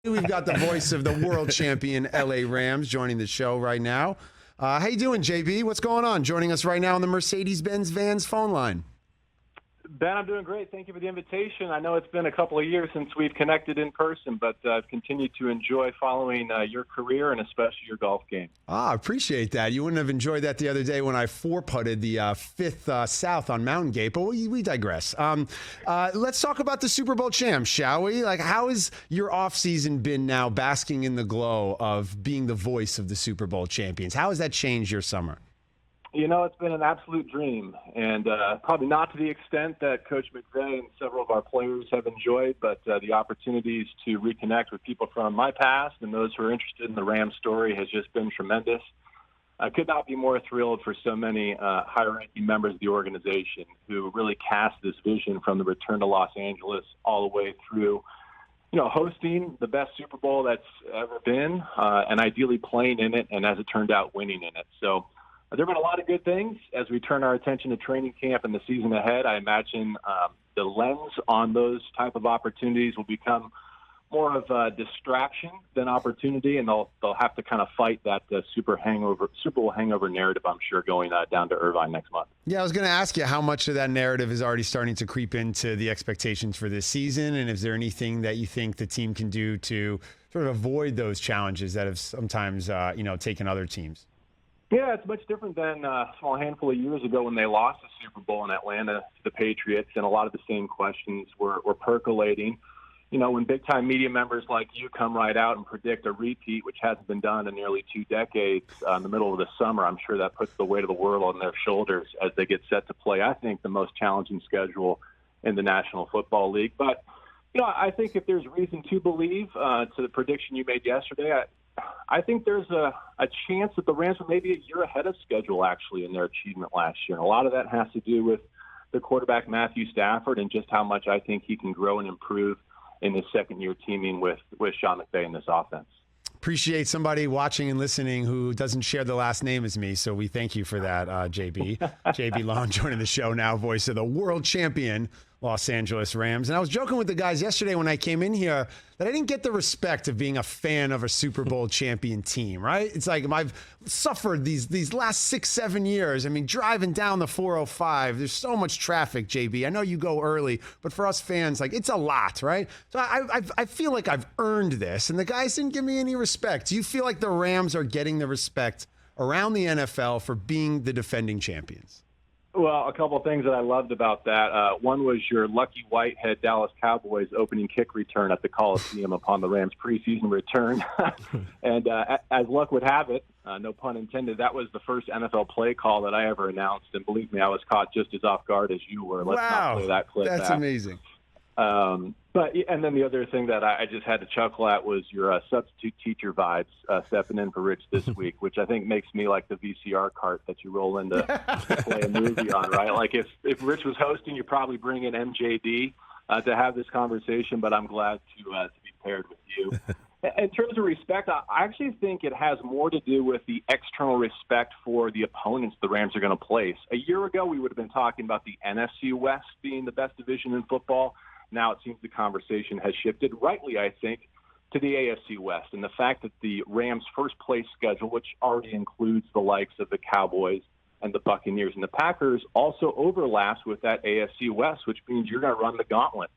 We've got the voice of the world champion LA Rams joining the show right now. How you doing, JB? What's going on? Joining us right now on the Mercedes-Benz Vans phone line. Ben, I'm doing great. Thank you for the invitation. I know it's been a couple of years since we've connected in person, but I've continued to enjoy following your career and especially your golf game. I appreciate that. You wouldn't have enjoyed that the other day when I four-putted the fifth south on Mountain Gate, but we digress. Let's talk about the Super Bowl champs, shall we? Like, how has your offseason been now basking in the glow of being the voice of the Super Bowl champions? How has that changed your summer? You know, it's been an absolute dream, and probably not to the extent that Coach McVay and several of our players have enjoyed, but the opportunities to reconnect with people from my past and those who are interested in the Rams story has just been tremendous. I could not be more thrilled for so many high-ranking members of the organization who really cast this vision from the return to Los Angeles all the way through, you know, hosting the best Super Bowl that's ever been, and ideally playing in it, and as it turned out, winning in it. So there have been a lot of good things as we turn our attention to training camp and the season ahead. I imagine the lens on those type of opportunities will become more of a distraction than opportunity, and they'll have to kind of fight that Super Bowl hangover narrative, I'm sure, going down to Irvine next month. Yeah, I was going to ask you how much of that narrative is already starting to creep into the expectations for this season, and is there anything that you think the team can do to sort of avoid those challenges that have sometimes taken other teams? Yeah, it's much different than a small handful of years ago when they lost the Super Bowl in Atlanta to the Patriots, and a lot of the same questions were percolating. You know, when big-time media members like you come right out and predict a repeat, which hasn't been done in nearly 2 decades, in the middle of the summer, I'm sure that puts the weight of the world on their shoulders as they get set to play, I think, the most challenging schedule in the National Football League. But, you know, I think if there's reason to believe, to the prediction you made yesterday, I think there's a chance that the Rams are maybe a year ahead of schedule, actually, in their achievement last year. And a lot of that has to do with the quarterback, Matthew Stafford, and just how much I think he can grow and improve in his second year teaming with Sean McVay in this offense. Appreciate somebody watching and listening who doesn't share the last name as me, so we thank you for that, JB. JB Long joining the show now, voice of the world champion Los Angeles Rams. And I was joking with the guys yesterday when I came in here that I didn't get the respect of being a fan of a Super Bowl champion team, right? It's like I've suffered these last 6-7 years. I mean, driving down the 405, there's so much traffic, JB. I know you go early, but for us fans, like, it's a lot, right? So I feel like I've earned this, and the guys didn't give me any respect. Do you feel like the Rams are getting the respect around the NFL for being the defending champions? Well, a couple of things that I loved about that. One was your Lucky Whitehead Dallas Cowboys opening kick return at the Coliseum upon the Rams' preseason return. And as luck would have it, no pun intended, that was the first NFL play call that I ever announced. And believe me, I was caught just as off guard as you were. Let's not play that clip That's back. amazing. And then the other thing that I just had to chuckle at was your substitute teacher vibes stepping in for Rich this week, which I think makes me like the VCR cart that you roll in to play a movie on, right? Like if Rich was hosting, you probably bring in MJD to have this conversation, but I'm glad to be paired with you. In terms of respect, I actually think it has more to do with the external respect for the opponents the Rams are going to place. A year ago, we would have been talking about the NFC West being the best division in football. Now it seems the conversation has shifted, rightly, I think, to the AFC West. And the fact that the Rams' first-place schedule, which already includes the likes of the Cowboys and the Buccaneers and the Packers, also overlaps with that AFC West, which means you're going to run the gauntlet.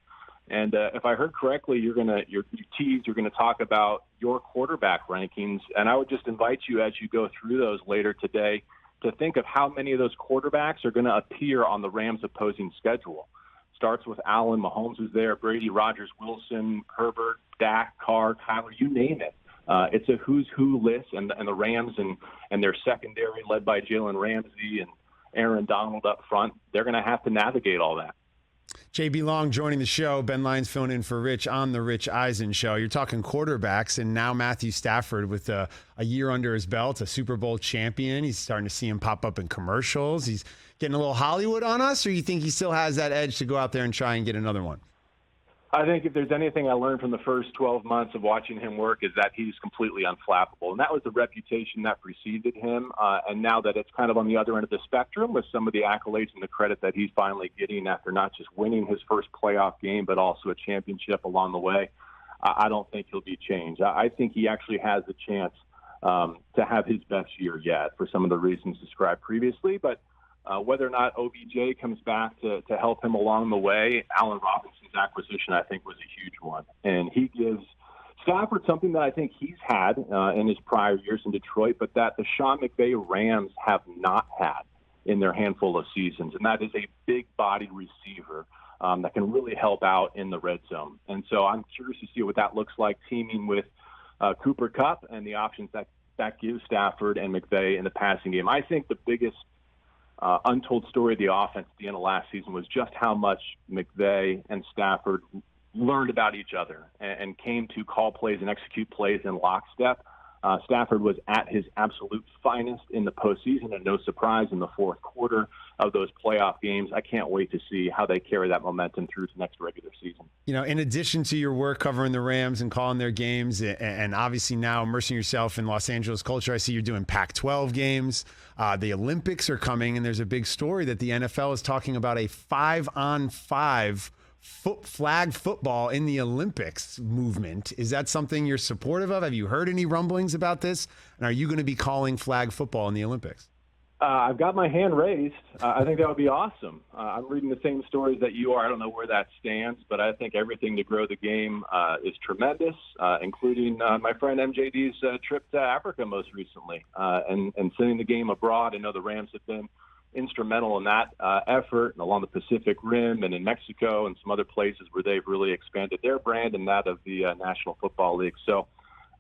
And if I heard correctly, you're going to talk about your quarterback rankings. And I would just invite you, as you go through those later today, to think of how many of those quarterbacks are going to appear on the Rams' opposing schedule. Starts with Allen, Mahomes is there, Brady, Rodgers, Wilson, Herbert, Dak, Carr, Kyler, you name it. It's a who's who list, and the Rams and their secondary led by Jalen Ramsey and Aaron Donald up front, they're going to have to navigate all that. JB Long joining the show. Ben Lyons filling in for Rich on the Rich Eisen Show. You're talking quarterbacks, and now Matthew Stafford with a year under his belt, a Super Bowl champion. He's starting to see him pop up in commercials. He's getting a little Hollywood on us, or you think he still has that edge to go out there and try and get another one? I think if there's anything I learned from the first 12 months of watching him work is that he's completely unflappable. And that was the reputation that preceded him. And now that it's kind of on the other end of the spectrum with some of the accolades and the credit that he's finally getting after not just winning his first playoff game, but also a championship along the way, I don't think he'll be changed. I think he actually has a chance to have his best year yet for some of the reasons described previously. But whether or not OBJ comes back to help him along the way, Allen Robinson's acquisition, I think, was a huge one. And he gives Stafford something that I think he's had in his prior years in Detroit, but that the Sean McVay Rams have not had in their handful of seasons, and that is a big-bodied receiver that can really help out in the red zone. And so I'm curious to see what that looks like, teaming with Cooper Kupp and the options that gives Stafford and McVay in the passing game. I think the biggest untold story of the offense at the end of last season was just how much McVay and Stafford learned about each other and came to call plays and execute plays in lockstep. Stafford was at his absolute finest in the postseason, and no surprise in the fourth quarter of those playoff games. I can't wait to see how they carry that momentum through to next regular season. You know, in addition to your work covering the Rams and calling their games, and obviously now immersing yourself in Los Angeles culture, I see you're doing Pac-12 games. The Olympics are coming, and there's a big story that the NFL is talking about a 5-on-5 flag football in the Olympics movement. Is that something you're supportive of? Have you heard any rumblings about this? And are you going to be calling flag football in the Olympics? I've got my hand raised. I think that would be awesome. I'm reading the same stories that you are. I don't know where that stands, but I think everything to grow the game is tremendous, including my friend MJD's trip to Africa most recently and sending the game abroad. I know the Rams have been instrumental in that effort, and along the Pacific Rim and in Mexico and some other places where they've really expanded their brand and that of the National Football League. So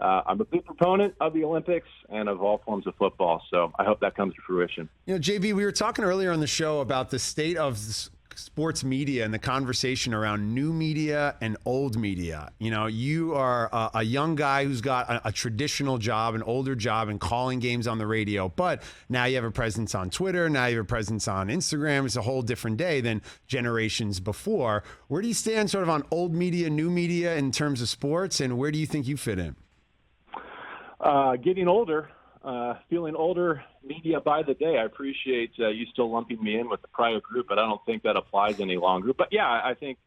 I'm a big proponent of the Olympics and of all forms of football. So I hope that comes to fruition. You know, JB, we were talking earlier on the show about the state of sports media and the conversation around new media and old media. You know, you are a young guy who's got a traditional job, an older job, and calling games on the radio. But now you have a presence on Twitter. Now you have a presence on Instagram. It's a whole different day than generations before. Where do you stand sort of on old media, new media in terms of sports, and where do you think you fit in? Getting older. Feeling older media by the day. I appreciate you still lumping me in with the prior group, but I don't think that applies any longer. But yeah, I think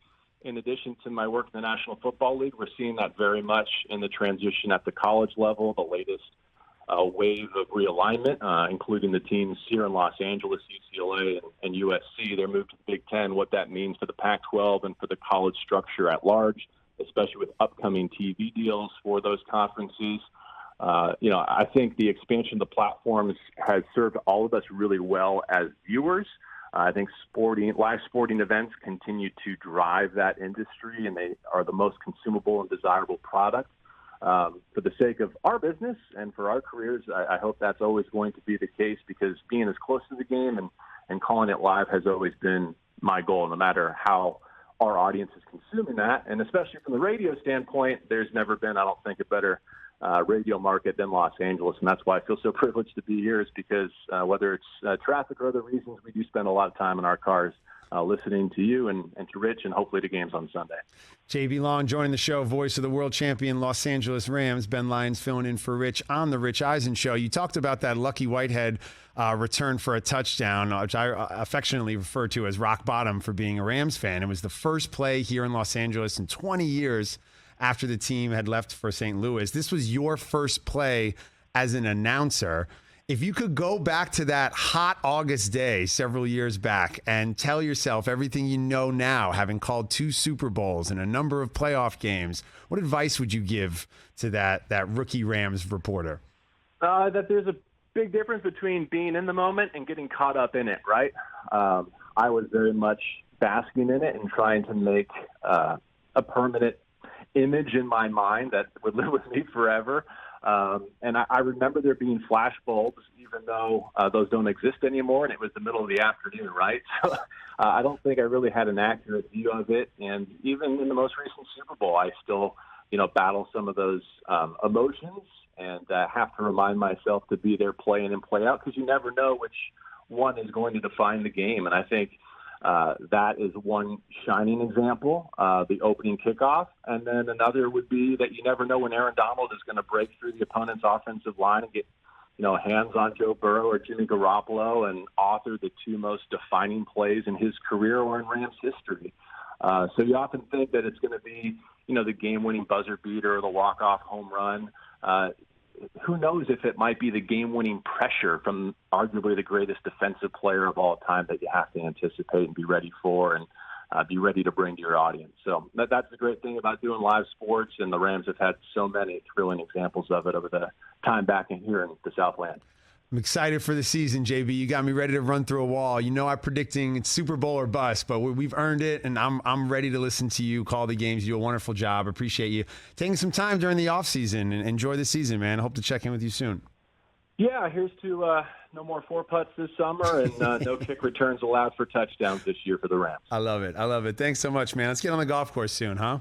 in addition to my work in the National Football League, we're seeing that very much in the transition at the college level, the latest wave of realignment, including the teams here in Los Angeles, UCLA and USC. They're moved to the Big Ten, what that means for the Pac-12 and for the college structure at large, especially with upcoming TV deals for those conferences. You know, I think the expansion of the platforms has served all of us really well as viewers. I think live sporting events continue to drive that industry, and they are the most consumable and desirable product. For the sake of our business and for our careers, I hope that's always going to be the case, because being as close to the game and calling it live has always been my goal, no matter how our audience is consuming that. And especially from the radio standpoint, there's never been, I don't think, a better radio market than Los Angeles, and that's why I feel so privileged to be here, is because whether it's traffic or other reasons, we do spend a lot of time in our cars listening to you and to Rich, and hopefully to games on Sunday. JB Long joining the show, voice of the world champion Los Angeles Rams. Ben Lyons filling in for Rich on the Rich Eisen Show. You talked about that Lucky Whitehead return for a touchdown, which I affectionately refer to as rock bottom for being a Rams fan. It was the first play here in Los Angeles in 20 years after the team had left for St. Louis. This was your first play as an announcer. If you could go back to that hot August day several years back and tell yourself everything you know now, having called 2 Super Bowls and a number of playoff games, what advice would you give to that rookie Rams reporter? That there's a big difference between being in the moment and getting caught up in it, right? I was very much basking in it and trying to make a permanent image in my mind that would live with me forever. And I remember there being flash bulbs, even though those don't exist anymore, and it was the middle of the afternoon, right? So I don't think I really had an accurate view of it. And even in the most recent Super Bowl, I still, battle some of those emotions and have to remind myself to be there play in and play out, because you never know which one is going to define the game. And I think that is one shining example, the opening kickoff. And then another would be that you never know when Aaron Donald is going to break through the opponent's offensive line and get, hands on Joe Burrow or Jimmy Garoppolo and author the 2 most defining plays in his career or in Rams history. So you often think that it's going to be, the game-winning buzzer beater or the walk-off home run. Who knows if it might be the game-winning pressure from arguably the greatest defensive player of all time that you have to anticipate and be ready for and be ready to bring to your audience. So that's the great thing about doing live sports, and the Rams have had so many thrilling examples of it over the time back in here in the Southland. I'm excited for the season, JB. You got me ready to run through a wall. I'm predicting it's Super Bowl or bust, but we've earned it, and I'm ready to listen to you call the games. You do a wonderful job. Appreciate you taking some time during the offseason, and enjoy the season, man. I hope to check in with you soon. Yeah, here's to no more 4-putts this summer and no kick returns allowed for touchdowns this year for the Rams. I love it. Thanks so much, man. Let's get on the golf course soon, huh?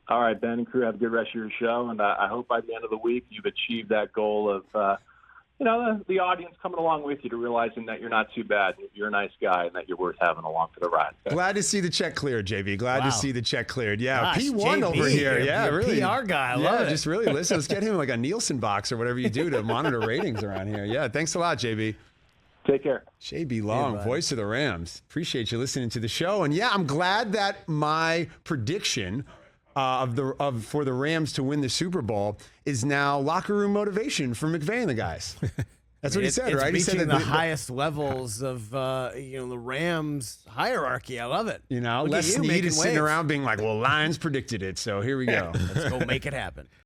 All right, Ben and crew, have a good rest of your show, and I hope by the end of the week you've achieved that goal of the audience coming along with you to realizing that you're not too bad, you're a nice guy, and that you're worth having along for the ride. Glad to see the check cleared, JB. Glad to see the check cleared. Yeah, Gosh, P1 JB, over here. Yeah, really. PR guy. I love it. Just really listen. Let's get him like a Nielsen box or whatever you do to monitor ratings around here. Yeah, thanks a lot, JB. Take care. JB Long, voice of the Rams. Appreciate you listening to the show. And yeah, I'm glad that my prediction for the Rams to win the Super Bowl is now locker room motivation for McVay and the guys. That's what he said, right? He said that the highest levels of the Rams hierarchy. I love it. Les Snead is sitting around being like, "Well, Lyons predicted it, so here we go. Let's go make it happen."